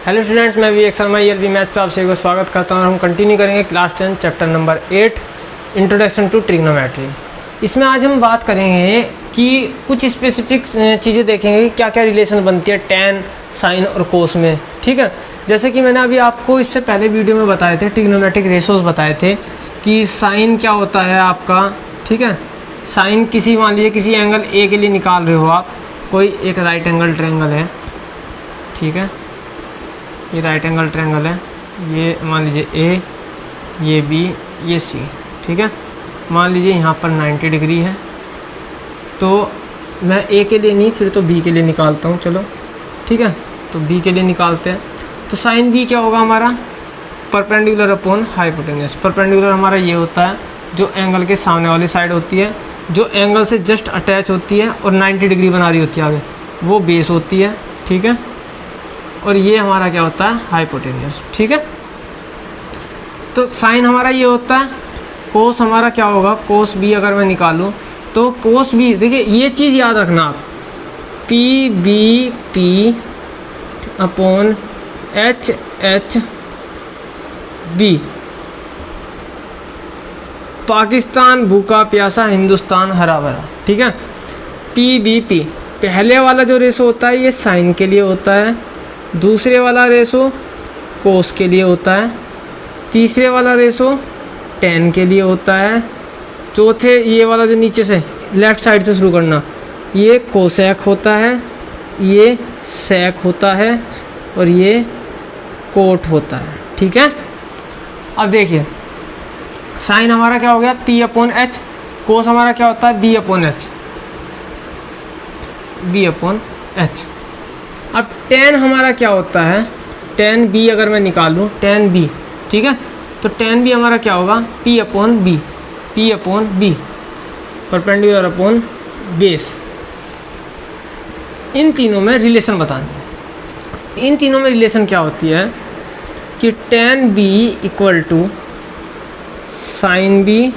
Hello students, मैं Vivek Sharma ELV maths पे आपसे एक बार स्वागत करता हूँ। हम कंटिन्यू करेंगे class 10 chapter number 8 introduction to trigonometry. इसमें आज हम बात करेंगे कि कुछ स्पेसिफिक चीज़ें देखेंगे कि क्या क्या रिलेशन बनती है टैन, साइन और कोस में। ठीक है, जैसे कि मैंने अभी आपको इससे पहले वीडियो में बताए थे, ट्रिग्नोमेट्रिक रेशोज़ बताए थे कि साइन क्या होता है आपका। ठीक है, साइन किसी मान लीजिए किसी एंगल ए के लिए निकाल रहे हो आप, कोई एक राइट एंगल ट्रायंगल है। ठीक है, ये राइट एंगल ट्रायंगल है, ये मान लीजिए ए, ये बी, ये सी। ठीक है, मान लीजिए यहाँ पर 90 डिग्री है, तो मैं ए के लिए नहीं फिर तो बी के लिए निकालता हूँ। चलो ठीक है, तो बी के लिए निकालते हैं। तो साइन बी क्या होगा हमारा, परपेंडिकुलर अपॉन हाइपोटेन्यूस। परपेंडिकुलर हमारा ये होता है जो एंगल के सामने वाली साइड होती है, जो एंगल से जस्ट अटैच होती है और 90 डिग्री बना रही होती है आगे, वो बेस होती है। ठीक है, और ये हमारा क्या होता है, हाइपोटेन्यूस। ठीक है, तो साइन हमारा ये होता है। कोस हमारा क्या होगा, कोस बी अगर मैं निकालूं तो कोस बी, देखिए ये चीज़ याद रखना आप, P B P upon H H B. Pakistan भूखा प्यासा, हिंदुस्तान हरा भरा। ठीक है, पी बी पी, पहले वाला जो रेशो होता है ये साइन के लिए होता है, दूसरे वाला रेशो कोस के लिए होता है, तीसरे वाला रेशो टैन के लिए होता है, चौथे ये वाला जो नीचे से लेफ़्ट साइड से शुरू करना, ये कोसेक होता है, ये सेक होता है और ये कोट होता है। ठीक है, अब देखिए साइन हमारा क्या हो गया, पी अपॉन एच, कोस हमारा क्या होता है, B upon H, B upon H. अब टैन हमारा क्या होता है, टैन बी अगर मैं निकालूं, टैन बी, ठीक है, तो टैन बी हमारा क्या होगा, P upon B, P upon B, perpendicular upon base. इन तीनों में रिलेशन बतानी। इन तीनों में रिलेशन क्या होती है कि tan B equal to sine B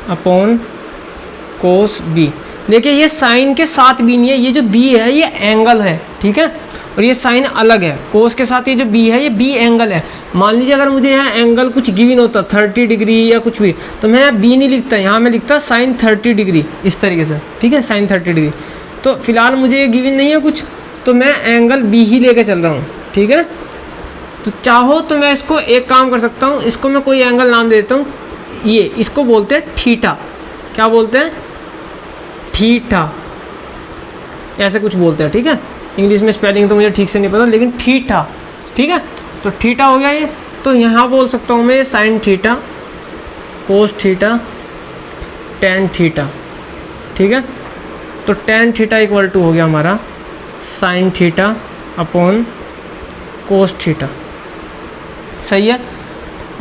upon cos B. देखिए ये साइन के साथ बी नहीं है, ये जो बी है ये एंगल है। ठीक है, और ये साइन अलग है, कोस के साथ ये जो बी है ये बी एंगल है। मान लीजिए अगर मुझे यहाँ एंगल कुछ गिवन होता 30 डिग्री या कुछ भी, तो मैं यहाँ बी नहीं लिखता, यहाँ मैं लिखता साइन 30 डिग्री इस तरीके से। ठीक है, साइन 30 डिग्री। तो फिलहाल मुझे ये गिवन नहीं है कुछ, तो मैं एंगल बी ही लेके चल रहा हूँ। ठीक है, तो चाहो तो मैं इसको एक काम कर सकता हूँ, इसको मैं कोई एंगल नाम दे देता हूँ, ये इसको बोलते हैं थीटा। क्या बोलते हैं, थीटा, ऐसे कुछ बोलते हैं। ठीक है, इंग्लिश में स्पेलिंग तो मुझे ठीक से नहीं पता, लेकिन थीटा। ठीक है, तो थीटा हो गया ये। तो यहाँ बोल सकता हूँ मैं sine theta, cos theta, tan theta. ठीक है, तो टैन थीटा इक्वल टू हो गया हमारा sign theta upon cos theta. सही है,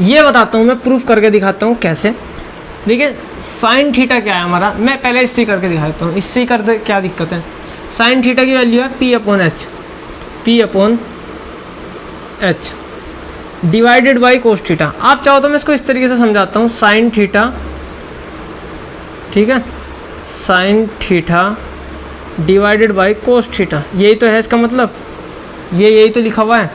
ये बताता हूँ मैं, प्रूफ करके दिखाता हूँ कैसे। देखिए साइन थीटा क्या है हमारा, मैं पहले इससे करके दिखाता हूँ, इससे कर दे क्या दिक्कत है। साइन थीटा की वैल्यू है P upon H, P upon H divided by cos theta. आप चाहो तो मैं इसको इस तरीके से समझाता हूँ, साइन थीटा, ठीक है, sine theta divided by cos theta, यही तो है इसका मतलब, ये यही तो लिखा हुआ है।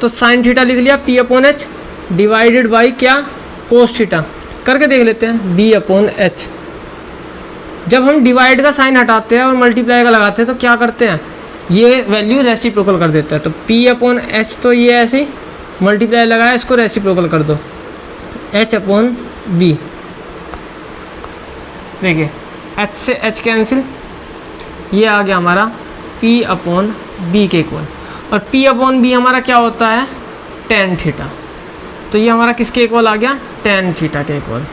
तो साइन थीटा लिख लिया P upon H divided by क्या, कोस थीटा। करके देख लेते हैं, बी अपॉन एच। जब हम डिवाइड का साइन हटाते हैं और मल्टीप्लाई का लगाते हैं तो क्या करते हैं, ये वैल्यू रेसिप्रोकल कर देता है। तो पी अपॉन एच, तो ये ऐसे ही मल्टीप्लाई लगाया, इसको रेसिप्रोकल कर दो, एच अपॉन बी। देखिए एच से एच कैंसिल, ये आ गया हमारा पी अपॉन बी के इक्वल। और पी अपॉन बी हमारा क्या होता है, टैन थीटा। तो ये हमारा किसके इक्वल आ गया, टैन थीटा के इक्वल।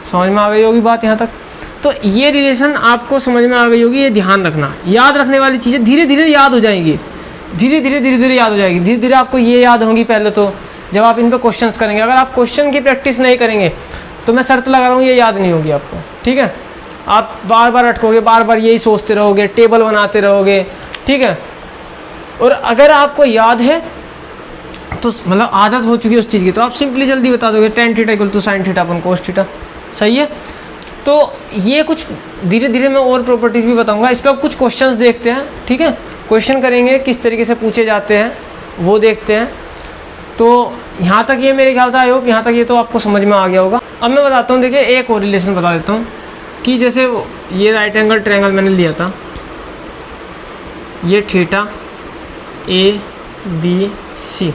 समझ में आ गई होगी बात यहाँ तक। तो ये रिलेशन आपको समझ में आ गई होगी, ये ध्यान रखना। याद रखने वाली चीज़ें धीरे धीरे याद हो जाएंगी, धीरे धीरे याद हो जाएगी। धीरे धीरे आपको ये याद होंगी पहले तो, जब आप इन पर क्वेश्चंस करेंगे। अगर आप क्वेश्चन की प्रैक्टिस नहीं करेंगे तो मैं शर्त लगा रहा हूँ ये याद नहीं होगी आपको। ठीक है, आप बार बार अटकोगे, बार बार यही सोचते रहोगे, टेबल बनाते रहोगे। ठीक है, और अगर आपको याद है तो मतलब आदत हो चुकी है उस चीज़ की, तो आप सिंपली जल्दी बता दोगे tan theta equal to sine theta upon cos theta. सही है, तो ये कुछ धीरे धीरे मैं और प्रॉपर्टीज़ भी बताऊंगा। इस पर आप कुछ क्वेश्चंस देखते हैं, ठीक है। क्वेश्चन करेंगे किस तरीके से पूछे जाते हैं वो देखते हैं। तो यहाँ तक ये मेरे ख्याल से आई होप यहाँ तक ये तो आपको समझ में आ गया होगा। अब मैं बताता हूँ, देखिए एक और रिलेशन बता देता हूँ कि जैसे ये राइट एंगल ट्रायंगल मैंने लिया था, ये थीटा ABC,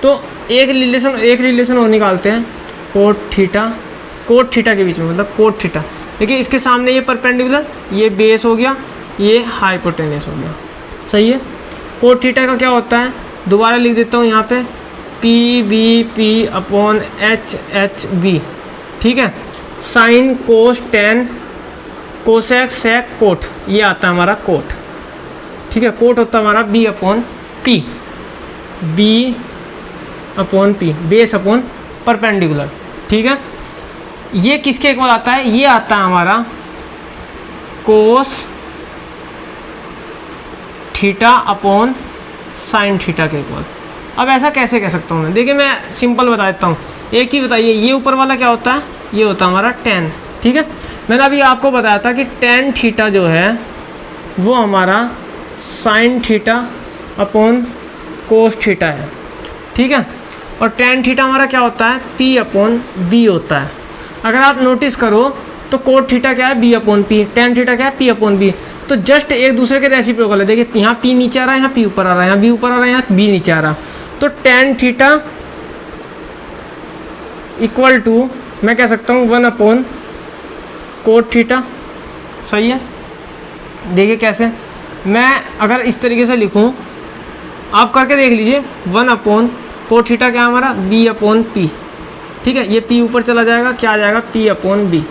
तो एक रिलेशन और निकालते हैं कोट थीटा के बीच में, मतलब कोट थीटा। देखिए इसके सामने ये परपेंडिकुलर, ये बेस हो गया, ये हाइपोटेन्यूस हो गया, सही है। कोट थीटा का क्या होता है, दोबारा लिख देता हूँ यहाँ पे PBP/HHB, ठीक है। Sine cos tan cosec sec cot, ये आता है हमारा कोट, ठीक है। कोट होता है हमारा B/P, बेस अपॉन परपेंडिकुलर, ठीक है। ये किसके इक्वल आता है, ये आता है हमारा कोस थीटा अपॉन साइन थीटा के इक्वल। अब ऐसा कैसे कह सकता हूँ मैं, देखिए मैं सिंपल बता देता हूँ। एक चीज़ बताइए, ये ऊपर वाला क्या होता है, ये होता है हमारा टेन, ठीक है। मैंने अभी आपको बताया था कि टेन थीटा जो है वो हमारा sign theta upon cos theta है, ठीक है। और टेन थीटा हमारा क्या होता है, P/B होता है। अगर आप नोटिस करो तो कोट थीटा क्या है, B/P, टेन थीटा क्या है, P/B। तो जस्ट एक दूसरे के रेसिप्रोकल है। देखिए यहाँ P नीचे आ रहा है, यहाँ P ऊपर आ रहा है, यहाँ B ऊपर आ रहा है, यहाँ B नीचे आ रहा है। तो टेन थीटा इक्वल टू मैं कह सकता हूँ 1/कोट थीटा, सही है। देखिए कैसे, मैं अगर इस तरीके से लिखूँ, आप करके देख लीजिए, 1/कोट थीटा क्या है हमारा, B/P, ठीक है। ये P ऊपर चला जाएगा, क्या आ जाएगा, P/B।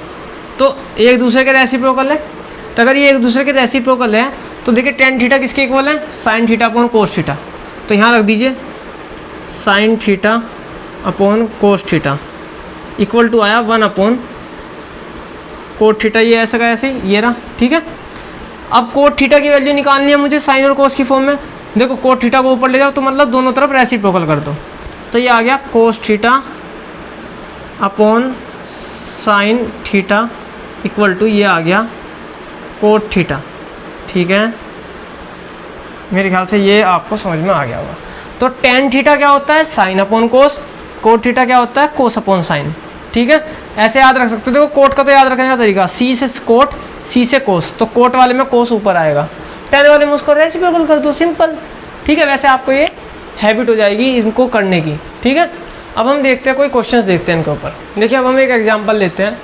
तो एक दूसरे के रेसिप्रोकल है। तो अगर ये एक दूसरे के रेसिप्रोकल है तो देखिए टेन थीटा किसके इक्वल है, sine theta upon cos theta. तो यहाँ रख दीजिए sine theta upon cos theta equal to आया 1/कोट थीटा, ये ऐसा का ऐसे ये रहा, ठीक है। अब कोट थीटा की वैल्यू निकालनी है मुझे साइन और कोस की फॉर्म में। देखो कोट थीटा को ऊपर ले जाओ तो मतलब दोनों तरफ रेसिप्रोकल कर दो, तो ये आ गया cos theta upon sine theta equal to ये आ गया कोट थीटा, ठीक है। मेरे ख्याल से ये आपको समझ में आ गया होगा। तो टेन थीटा क्या होता है, साइन अपॉन कोस, कोट थीटा क्या होता है, कोस अपॉन साइन, ठीक है। ऐसे याद रख सकते हो। देखो कोट का तो याद रखने का तरीका, C से कोट, C से कोस, तो कोट वाले में कोस ऊपर आएगा, टेन वाले में उसको रेसिप्रोकल कर दो, सिंपल, ठीक है। वैसे आपको ये हैबिट हो जाएगी इनको करने की, ठीक है। अब हम देखते हैं कोई क्वेश्चंस देखते हैं इनके ऊपर। देखिए अब हम एक एग्जांपल लेते हैं।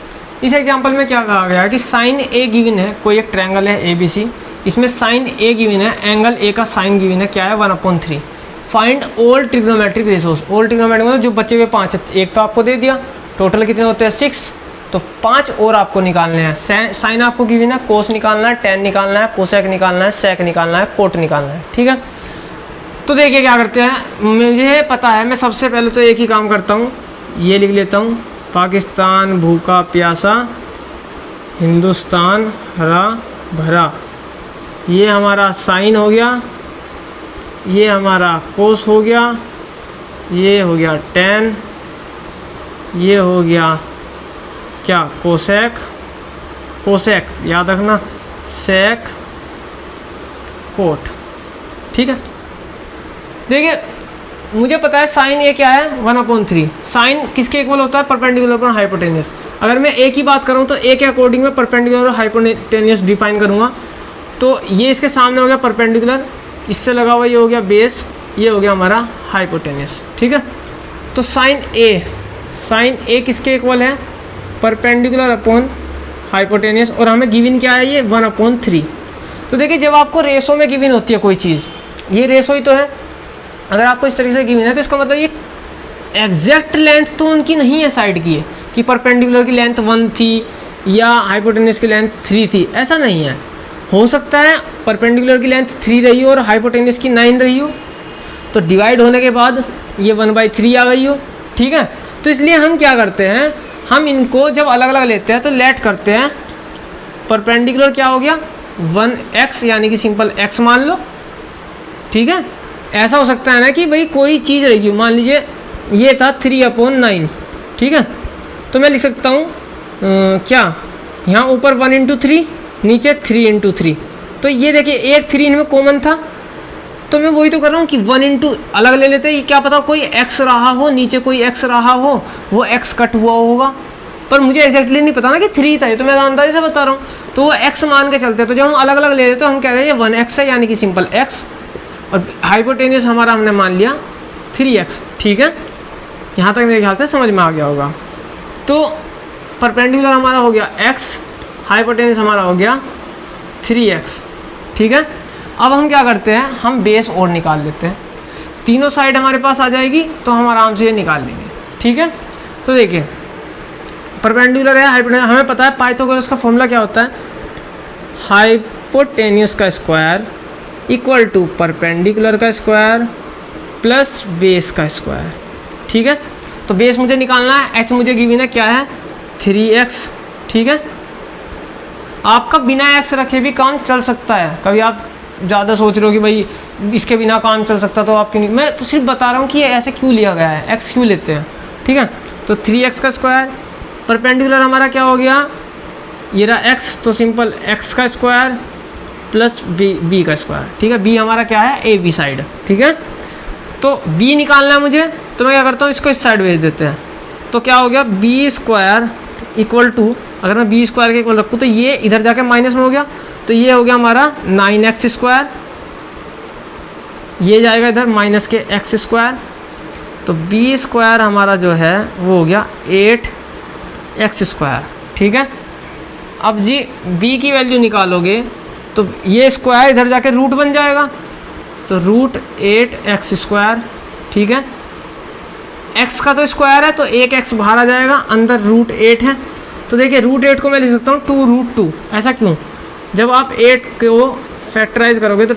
इस एग्जांपल में क्या कहा गया है कि साइन A गिवन है, कोई एक ट्रायंगल है ABC, इसमें साइन A गिवन है, एंगल A का साइन गिवन है, क्या है 1/3। Find all trigonometric ratios, all trigonometric मतलब जो बचे हुए 5, एक तो आपको दे दिया, टोटल कितने होते हैं 6, तो 5 और आपको निकालने हैं। साइन आपको गिवन है, कोस निकालना है, टेन निकालना है, कोसेक निकालना है, सेक निकालना है, कोट निकालना है, ठीक है। तो देखिए क्या करते हैं, मुझे पता है, मैं सबसे पहले तो एक ही काम करता हूँ, ये लिख लेता हूँ, पाकिस्तान भूखा प्यासा, हिंदुस्तान हरा भरा। ये हमारा साइन हो गया, ये हमारा कोस हो गया, ये हो गया टेन, ये हो गया क्या कोसेक, कोसेक याद रखना, सेक, कोट, ठीक है। देखिए मुझे पता है साइन A क्या है 1/3। साइन किसके इक्वल होता है, परपेंडिकुलर पर हाइपोटेन्यूस। अगर मैं A की बात करूँ तो A के अकॉर्डिंग में परपेंडिकुलर और हाइपोटेन्यूस डिफाइन करूँगा। तो ये इसके सामने हो गया परपेंडिकुलर, इससे लगा हुआ ये हो गया बेस, ये हो गया हमारा हाइपोटेन्यूस, ठीक है। तो साइन A किसके इक्वल है, परपेंडिकुलर अपॉन हाइपोटेन्यूस, और हमें गिवन क्या है ये 1/3। तो देखिए जब आपको रेशो में गिवन होती है कोई चीज़, ये रेशो ही तो है, अगर आपको इस तरीके से गिवन है तो इसका मतलब ये एग्जैक्ट लेंथ तो उनकी नहीं है साइड की, है कि परपेंडिकुलर की लेंथ 1 थी या हाइपोटेन्यूस की लेंथ 3 थी, ऐसा नहीं है। हो सकता है परपेंडिकुलर की लेंथ 3 रही हो और हाइपोटेन्यूस की 9 रही हो, तो डिवाइड होने के बाद ये 1/3 आ गई हो, ठीक है। तो इसलिए हम क्या करते हैं, हम इनको जब अलग अलग लेते हैं तो लेट करते हैं। परपेंडिकुलर क्या हो गया 1x, यानी कि सिंपल x मान लो, ठीक है। ऐसा हो सकता है ना कि भाई कोई चीज़ रहेगी, मान लीजिए ये था 3/9, ठीक है। तो मैं लिख सकता हूँ क्या, यहाँ ऊपर 1 × 3, नीचे 3 × 3, तो ये देखिए एक 3 इनमें कॉमन था, तो मैं वही तो कर रहा हूँ कि 1 इंटू अलग ले लेते हैं। क्या पता कोई x रहा हो, नीचे कोई x रहा हो, वो x कट हुआ होगा, पर मुझे एग्जैक्टली नहीं पता ना कि 3 था, ये तो मैं अंदाजे से बता रहा हूँ। तो वो x मान के चलते हैं, तो जब हम अलग अलग ले लेते हैं तो हम कहते हैं ये 1x है, यानी कि सिंपल x, और हाइपोटेन्यूस हमारा हमने मान लिया 3x। ठीक है, यहाँ तक मेरे ख्याल से समझ में आ गया होगा। तो परपेंडिकुलर हमारा हो गया x, हाइपोटेन्यूस हमारा हो गया 3x। ठीक है, अब हम क्या करते हैं, हम बेस और निकाल लेते हैं। तीनों साइड हमारे पास आ जाएगी तो हम आराम से ये निकाल लेंगे। ठीक है, तो देखिए परपेंडिकुलर है, हाइपोटेन्यूस, हमें पता है पाइथागोरस का फॉर्मूला क्या होता है, हाइपोटेन्यूस का स्क्वायर इक्वल टू परपेंडिकुलर का स्क्वायर प्लस बेस का स्क्वायर। ठीक है, तो बेस मुझे निकालना है, h मुझे गिवन है क्या है 3x। ठीक है, आपका बिना x रखे भी काम चल सकता है। कभी आप ज़्यादा सोच रहे हो कि भाई इसके बिना काम चल सकता, तो आप क्यों नहीं, मैं तो सिर्फ बता रहा हूँ कि ये ऐसे क्यों लिया गया है, x क्यों लेते हैं। ठीक है, तो 3x का स्क्वायर, परपेंडिकुलर हमारा क्या हो गया, ये रहा x, तो सिंपल x का स्क्वायर प्लस b का स्क्वायर। ठीक है, b हमारा क्या है a b साइड। ठीक है, तो b निकालना है मुझे, तो मैं क्या करता हूँ इसको इस साइड भेज देते हैं। तो क्या हो गया b स्क्वायर इक्वल टू, अगर मैं b स्क्वायर के इक्वल रखूँ तो ये इधर जाके माइनस में हो गया, तो ये हो गया हमारा 9x स्क्वायर, ये जाएगा इधर माइनस के x स्क्वायर, तो b स्क्वायर हमारा जो है वो हो गया 8x स्क्वायर। ठीक है, अब जी b की वैल्यू निकालोगे तो ये स्क्वायर इधर जाके रूट बन जाएगा, तो रूट 8x स्क्वायर। ठीक है, x का तो स्क्वायर है तो एक x बाहर आ जाएगा, अंदर रूट 8 है, तो देखिए रूट 8 को मैं लिख सकता हूँ 2√2। ऐसा क्यों, जब आप 8 को फैक्टराइज करोगे तो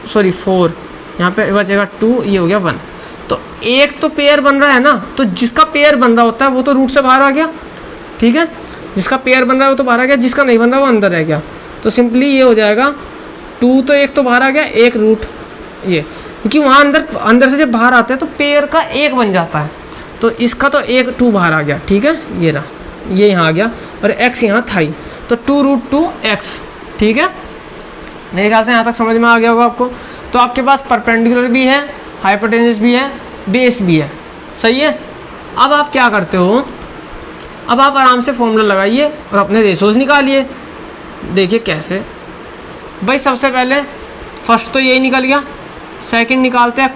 4, यहाँ पे बचेगा 2, ये हो गया 1। तो एक तो पेयर बन रहा है ना, तो जिसका पेयर बन रहा होता है वो तो रूट से बाहर आ गया। ठीक है, जिसका पेयर बन रहा है वो तो बाहर आ गया, जिसका नहीं बन रहा वो अंदर रह गया। तो सिंपली ये हो जाएगा 2, तो एक तो बाहर आ गया, एक रूट ये, क्योंकि वहाँ अंदर से जब बाहर आते हैं तो पेयर का एक बन जाता है, तो इसका तो एक 2 बाहर आ गया। ठीक है, ये रहा, ये यहाँ आ गया और x यहाँ था ही, तो 2√2x। ठीक है, मेरे ख्याल से यहाँ तक समझ में आ गया होगा आपको। तो आपके पास परपेंडिकुलर भी है, हाइपोटेन्यूस भी है, बेस भी है। सही है, अब आप क्या करते हो, अब आप आराम से फॉर्मूला लगाइए और अपने रेशोज निकालिए। देखिए कैसे, भाई सबसे पहले फर्स्ट तो यही निकल गया, सेकंड निकालते हैं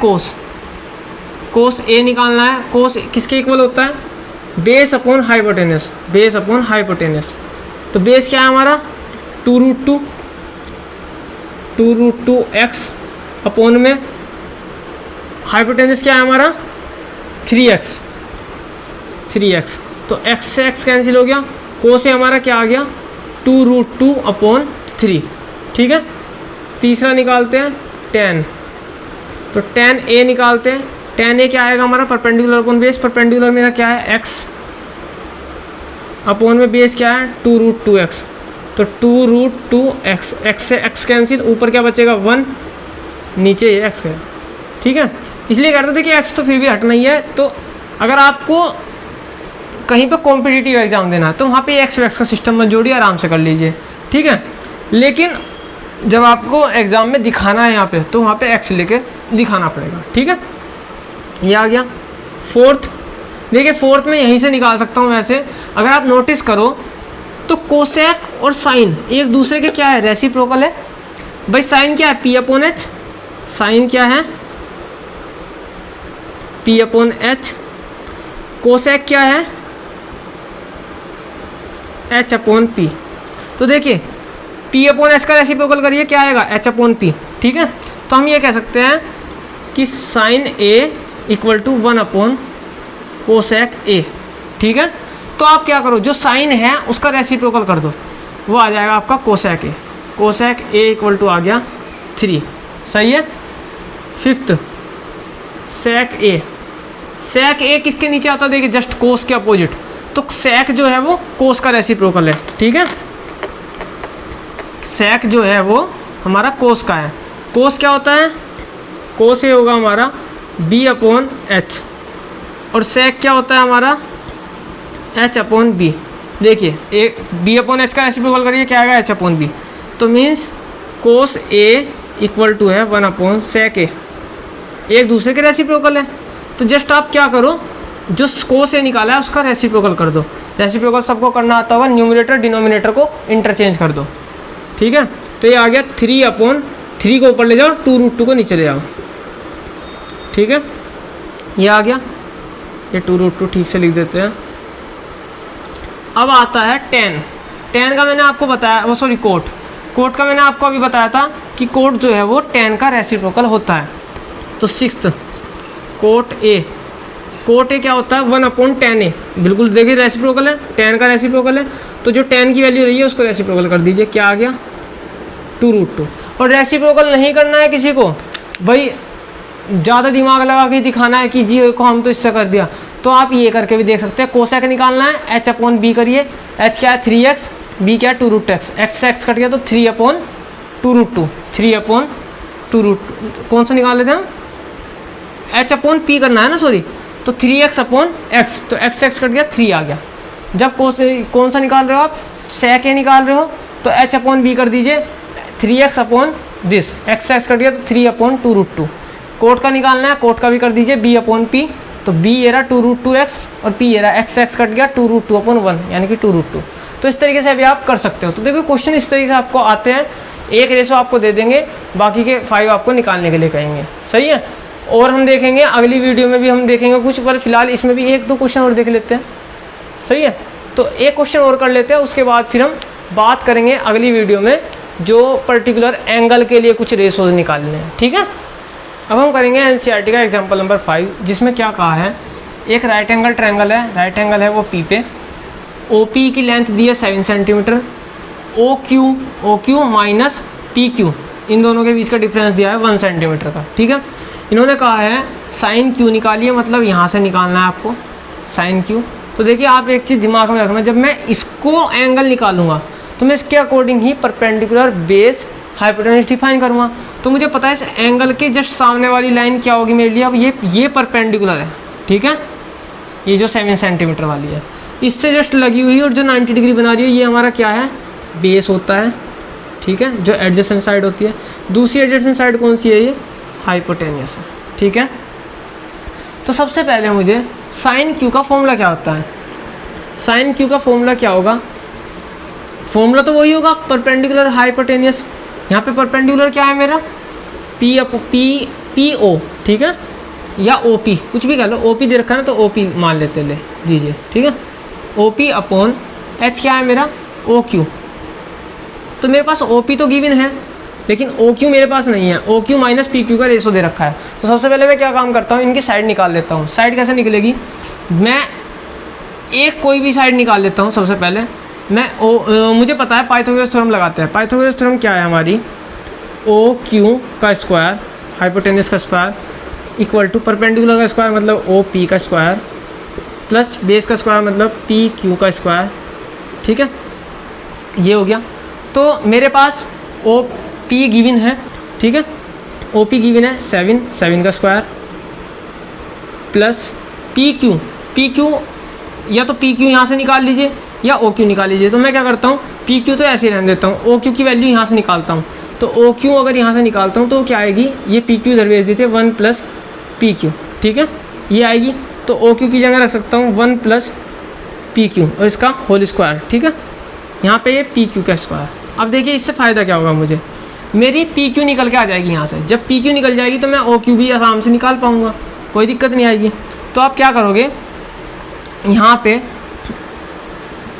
कोस ए निकालना है। कोस किसके इक्वल होता है, base upon hypotenuse, base upon hypotenuse. तो बेस क्या है हमारा 2√2x अपॉन में हाइपोटेन्यूस क्या है हमारा 3x। तो x से x कैंसिल हो गया, कोस ए हमारा क्या आ गया 2√2/3। ठीक है, तीसरा निकालते हैं tan, तो tan a निकालते हैं। tan a क्या आएगा हमारा परपेंडिकुलर अपॉन बेस, परपेंडिकुलर मेरा क्या है x अपॉन में बेस क्या है 2√2x, तो 2√2x, x से x कैंसिल, ऊपर क्या बचेगा 1, नीचे ये x है। ठीक है, इसलिए कहते थे कि x तो फिर भी हटना ही है। तो अगर आपको कहीं पे कॉम्पिटिटिव एग्जाम देना है तो वहाँ पे x का सिस्टम में जोड़िए, आराम से कर लीजिए। ठीक है, लेकिन जब आपको एग्ज़ाम में दिखाना है यहाँ पे, तो वहाँ पे x लेके दिखाना पड़ेगा। ठीक है, ये आ गया फोर्थ। देखिए फोर्थ में यहीं से निकाल सकता हूँ। वैसे अगर आप नोटिस करो तो कोसेक और साइन एक दूसरे के क्या है, रेसिप्रोकल है। भाई साइन क्या है p/h, साइन क्या है p/h, कोसेक क्या है h/p। तो देखिए p/h का रेसिप्रोकल करिए, क्या आएगा h/p। ठीक है, तो हम ये कह सकते हैं कि साइन a इक्वल टू 1/कोसेक a। ठीक है, तो आप क्या करो, जो साइन है उसका रेसिप्रोकल कर दो, वो आ जाएगा आपका cosec a। Cosec a equal to आ गया 3। सही है। Fifth sec a, sec a किसके नीचे आता है, देखिए जस्ट कोस के अपोजिट, तो सेक जो है वो कोस का रेसिप्रोकल है। ठीक है, सेक जो है वो हमारा कोस का है। कोस क्या होता है, कोस ये होगा हमारा b/h, और सेक क्या होता है हमारा h/b। देखिए एक बी अपॉन एच का रेसिप्रोकल करिए, क्या आएगा एच अपॉन बी। तो means cos A equal to है 1 अपॉन सेक ए, एक दूसरे के रेसिप्रोकल है। तो जस्ट आप क्या करो, जो कोस ए निकाला है उसका रेसिप्रोकल कर दो। रेसिप्रोकल सबको करना आता होगा, न्यूमरेटर डिनोमिनेटर को इंटरचेंज कर दो, ठीक है। तो ये आ गया 3 अपॉन 3 को ऊपर ले जाओ, 2√2 को नीचे ले जाओ, ठीक है। ये आ गया, ये 2√2 ठीक से लिख देते हैं। अब आता है tan का मैंने आपको बताया, वो सॉरी कोट का मैंने आपको अभी बताया था कि कोट जो है वो tan का रेसिप्रोकल होता है। तो 6th कोट ए क्या होता है 1 अपॉन tan ए, बिल्कुल देखिए रेसिप्रोकल है, tan का रेसिप्रोकल है। तो जो tan की वैल्यू रही है उसको रेसिप्रोकल कर दीजिए, क्या आ गया 2√2। और रेसिप्रोकल नहीं करना है किसी को, भाई ज़्यादा दिमाग लगा के दिखाना है कि जी को हम तो इससे कर दिया, तो आप ये करके भी देख सकते हैं। कोसेक निकालना है, h अपॉन बी करिए, h क्या है 3x, b क्या है 2√x, x कट गया तो 3 अपॉन 2√2, 3 अपॉन 2√2 कौन सा निकाल लेते हैं हम, h अपॉन p करना है ना, सॉरी। तो 3x अपॉन x, तो x कट गया 3 आ गया। जब कौन सा निकाल रहे हो आप, सेक ए निकाल रहे हो, तो h अपॉन बी कर दीजिए 3x upon this, x cut गया तो 3 अपॉन 2√2। कोट का निकालना है, कोट का भी कर दीजिए b अपॉन p, तो b ये रहा 2√2x और p ये रहा x कट गया 2√2 अपॉन 1 यानी कि 2√2। तो इस तरीके से अभी आप कर सकते हो। तो देखो क्वेश्चन इस तरीके से आपको आते हैं, एक रेशो आपको दे देंगे, बाकी के 5 आपको निकालने के लिए कहेंगे, सही है। और हम देखेंगे अगली वीडियो में भी हम देखेंगे कुछ, पर फिलहाल इसमें भी 1-2 क्वेश्चन और देख लेते हैं, सही है। तो एक क्वेश्चन और कर लेते हैं, उसके बाद फिर हम बात करेंगे अगली वीडियो में जो पर्टिकुलर एंगल के लिए कुछ रेशोज निकालने हैं, ठीक है। अब हम करेंगे एनसीईआरटी का एग्जाम्पल नंबर 5, जिसमें क्या कहा है, एक राइट एंगल ट्रायंगल है, राइट एंगल है वो पी पे, OP की लेंथ दी है 7 सेंटीमीटर, OQ माइनस PQ इन दोनों के बीच का डिफरेंस दिया है 1 सेंटीमीटर का, ठीक है। इन्होंने कहा है साइन Q निकालिए, मतलब यहाँ से निकालना है आपको साइन Q। तो देखिए आप एक चीज़ दिमाग में रखना, जब मैं इसको एंगल निकालूंगा तो मैं इसके अकॉर्डिंग ही परपेंडिकुलर बेस हाइपोटेन्यूज डिफाइन करूँगा। तो मुझे पता है इस एंगल के जस्ट सामने वाली लाइन क्या होगी मेरे लिए, अब ये परपेंडिकुलर है, ठीक है, ये जो 7 सेंटीमीटर वाली है इससे जस्ट लगी हुई, और जो 90 डिग्री बना रही है ये हमारा क्या है, बेस होता है, ठीक है, जो एडजेसेंट साइड होती है। दूसरी एडजेसेंट साइड कौन सी है, ये हाइपोटेन्यूस है, ठीक है। तो सबसे पहले मुझे साइन Q का फॉर्मूला क्या होता है, साइन Q का फॉर्मूला क्या होगा, फॉर्मूला तो वही होगा परपेंडिकुलर हाइपोटेन्यूस। यहाँ पे परपेंडिकुलर क्या है मेरा, PO, ठीक है, या OP कुछ भी कह लो, OP दे रखा है ना तो OP मान लेते ले लीजिए, ठीक है। OP अपॉन H क्या है मेरा, OQ। तो मेरे पास OP तो गिवन है, लेकिन OQ मेरे पास नहीं है, OQ माइनस PQ का रेशो दे रखा है। तो सबसे पहले मैं क्या काम करता हूँ, इनकी साइड निकाल लेता हूँ। साइड कैसे निकलेगी, मैं एक कोई भी साइड निकाल लेता हूँ। सबसे पहले मैं मुझे पता है पाइथागोरस थ्योरम लगाते हैं। पाइथागोरस थ्योरम क्या है हमारी, OQ का स्क्वायर हाइपोटेन्यूस का स्क्वायर इक्वल टू परपेंडिकुलर का स्क्वायर मतलब OP का स्क्वायर प्लस बेस का स्क्वायर मतलब PQ का स्क्वायर, ठीक है, ये हो गया। तो मेरे पास OP गिवन है, ठीक है, OP गिवन है 7 का स्क्वायर प्लस PQ या तो PQ यहाँ से निकाल लीजिए या OQ निकाल लीजिए। तो मैं क्या करता हूँ, PQ तो ऐसे ही रहने देता हूँ, OQ की वैल्यू यहाँ से निकालता हूँ। तो OQ अगर यहाँ से निकालता हूँ तो क्या आएगी, ये PQ इधर भेज देते 1 प्लस PQ, ठीक है, ये आएगी। तो OQ की जगह रख सकता हूँ 1 प्लस PQ और इसका होल स्क्वायर, ठीक है, यहाँ पे ये PQ का स्क्वायर। अब देखिए इससे फ़ायदा क्या होगा, मुझे मेरी PQ निकल के आ जाएगी यहाँ से। जब PQ निकल जाएगी तो मैं OQ भी आराम से निकाल पाऊँगा, कोई दिक्कत नहीं आएगी। तो आप क्या करोगे, यहाँ पे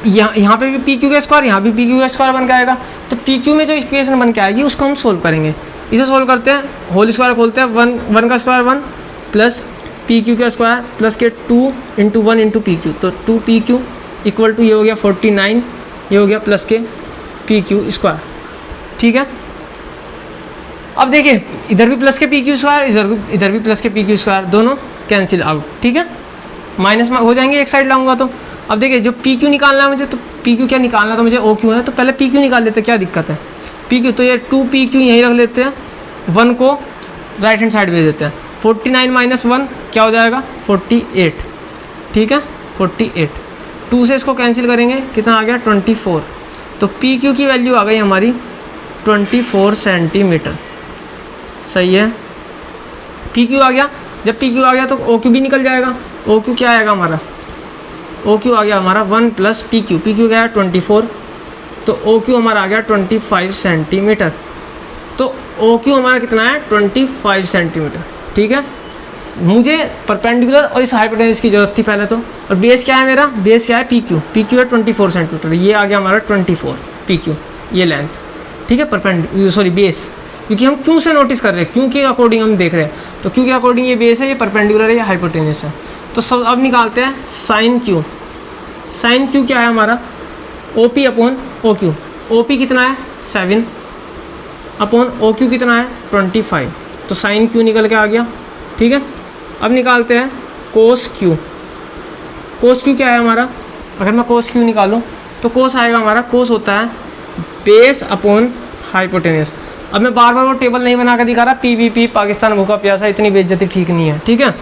भी PQ का स्क्वायर, यहाँ भी PQ का स्क्वायर बन के आएगा। तो PQ में जो इक्वेशन बन के आएगी उसको हम सोल्व करेंगे। इसे सोल्व करते हैं, होल स्क्वायर खोलते हैं, 1 का स्क्वायर 1 प्लस PQ का स्क्वायर प्लस के 2 इंटू 1 इंटू PQ। तो 2PQ इक्वल टू ये हो गया 49, ये हो गया प्लस के PQ स्क्वायर, ठीक है। अब देखिए इधर भी प्लस के PQ स्क्वायर, इधर भी प्लस के PQ स्क्वायर, दोनों कैंसिल आउट, ठीक है, माइनस में हो जाएंगे, एक साइड लाऊंगा तो। अब देखिए जो PQ निकालना है मुझे, तो PQ क्या निकालना है, तो मुझे OQ है, तो पहले PQ निकाल लेते हैं, क्या दिक्कत है। PQ तो ये 2PQ यहीं रख लेते हैं, 1 को राइट हैंड साइड भेज देते हैं। 49 माइनस 1 क्या हो जाएगा 48, ठीक है, 48। 2 से इसको कैंसिल करेंगे, कितना आ गया 24। तो पी क्यू की वैल्यू आ गई हमारी 24 सेंटीमीटर। सही है, पी क्यू आ गया। जब पी क्यू आ गया तो ओ क्यू भी निकल जाएगा। ओ क्यू क्या आएगा हमारा, ओ क्यू आ गया हमारा 1 plus P Q. P Q क्या है 24, तो ओ क्यू हमारा आ गया 25 सेंटीमीटर। तो ओ क्यू हमारा कितना है 25 सेंटीमीटर। ठीक है, मुझे परपेंडिकुलर और इस हाइपोटेन्यूज की जरूरत थी पहले तो। और बेस क्या है मेरा, बेस क्या है पी क्यू। पी क्यू है 24 सेंटीमीटर, ये आ गया हमारा 24 पी क्यू, ये लेंथ। ठीक है, परपेंडिकुलर सॉरी बेस, क्योंकि हम क्यों से नोटिस कर रहे हैं, क्यों के अकॉर्डिंग हम देख रहे हैं। तो क्यों के अकॉर्डिंग ये बेस है, ये परपेंडिकुलर है, ये हाइपोटेन्यूज है। तो सब अब निकालते हैं साइन क्यू। साइन क्यू क्या है हमारा, O P upon O Q. O P कितना है 7 अपॉन ओ क्यू कितना है 25। तो साइन क्यू निकल के आ गया। ठीक है, अब निकालते हैं कोस क्यू। कोस क्यू क्या है हमारा, अगर मैं कोस क्यू निकालूं तो कोस आएगा हमारा, कोस होता है बेस अपॉन हाइपोटेन्यूज। अब मैं बार बार वो टेबल नहीं बना कर दिखा रहा, पीवीपी पाकिस्तान भूखा प्यासा, इतनी बेइज्जती ठीक नहीं है। ठीक है,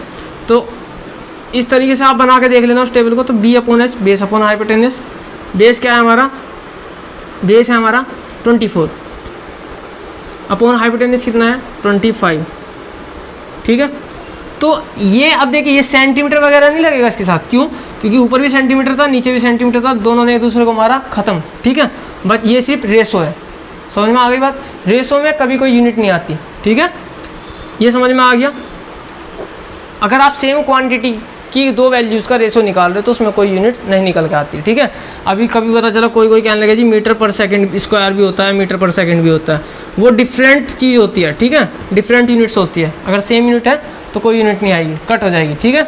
तो इस तरीके से आप बना के देख लेना उस टेबल को। तो B upon H, base upon hypotenuse. Base क्या है हमारा, बेस है हमारा 24 अपॉन हाइपोटेन्यूज कितना है 25। ठीक है, तो ये अब देखिए ये सेंटीमीटर वगैरह नहीं लगेगा इसके साथ, क्यों, क्योंकि ऊपर भी सेंटीमीटर था नीचे भी सेंटीमीटर था, दोनों ने एक दूसरे को मारा, खत्म। ठीक है, बट ये सिर्फ रेशो है। समझ में आ गई बात, रेशो में कभी कोई यूनिट नहीं आती। ठीक है, ये समझ में आ गया। अगर आप सेम क्वांटिटी की 2 वैल्यूज़ का रेशो निकाल रहे हो तो उसमें कोई यूनिट नहीं निकल के आती। ठीक है, अभी कभी पता चला कोई कहने लगे जी मीटर पर सेकंड स्क्वायर भी होता है, मीटर पर सेकंड भी होता है, वो डिफरेंट चीज़ होती है। ठीक है, डिफरेंट यूनिट्स होती है। अगर सेम यूनिट है तो कोई यूनिट नहीं आएगी, कट हो जाएगी। ठीक है,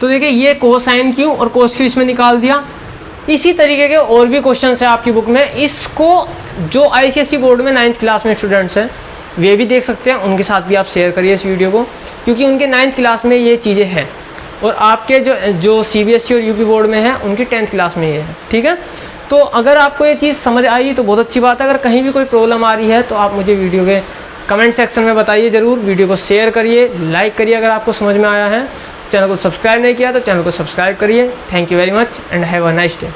तो देखिए ये कोसाइन क्यू और कोस क्यू इसमें निकाल दिया। इसी तरीके के और भी क्वेश्चन है आपकी बुक में। इसको जो ICSE बोर्ड में 9th क्लास में स्टूडेंट्स हैं वे भी देख सकते हैं, उनके साथ भी आप शेयर करिए इस वीडियो को, क्योंकि उनके 9th क्लास में ये चीज़ें हैं। और आपके जो CBSE और UP बोर्ड में है उनकी 10th क्लास में ये है। ठीक है, तो अगर आपको ये चीज़ समझ आई तो बहुत अच्छी बात है। अगर कहीं भी कोई प्रॉब्लम आ रही है तो आप मुझे वीडियो के कमेंट सेक्शन में बताइए ज़रूर। वीडियो को शेयर करिए, लाइक करिए अगर आपको समझ में आया है। चैनल को सब्सक्राइब नहीं किया तो चैनल को सब्सक्राइब करिए। Thank you very much and have a nice day.